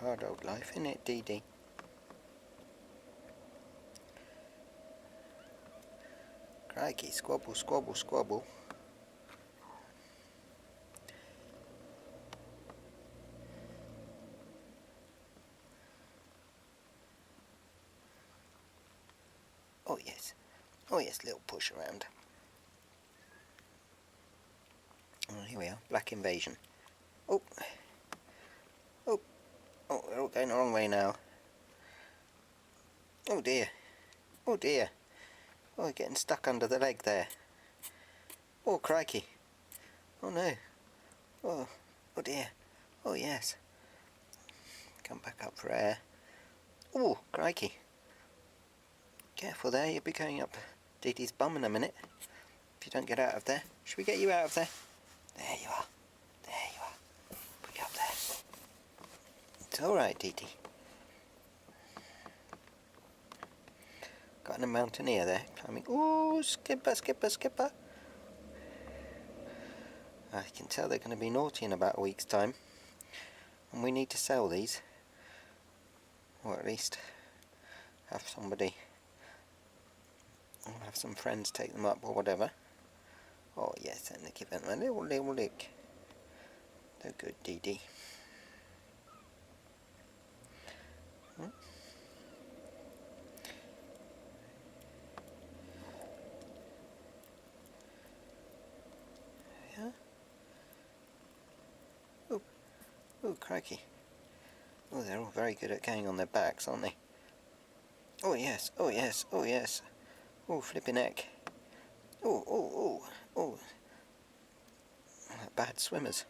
hard old life, isn't it, Dee Dee? Crikey, squabble, squabble, squabble. Oh yes, little push around. Oh, here we are, black invasion. Oh, oh, oh, we're all going the wrong way now. Oh dear, oh dear. Oh, we're getting stuck under the leg there. Oh crikey. Oh no. Oh, oh dear. Oh yes. Come back up for air. Oh, crikey. Careful there, you'll be going up Dee Dee's bum in a minute. If you don't get out of there. Should we get you out of there? There you are. There you are. Put you up there. It's alright, Dee Dee. Got a mountaineer there climbing. Ooh, skipper, skipper, skipper. I can tell they're going to be naughty in about a week's time. And we need to sell these. Or at least have somebody, or have some friends take them up or whatever. Oh yes, and give them a little lick. They're good, Dee Dee. Hmm? Yeah. Oh, oh, crikey. Oh, they're all very good at going on their backs, aren't they? Oh yes, oh yes, oh yes. Oh, flipping heck. Oh, oh, oh, oh. Bad swimmers.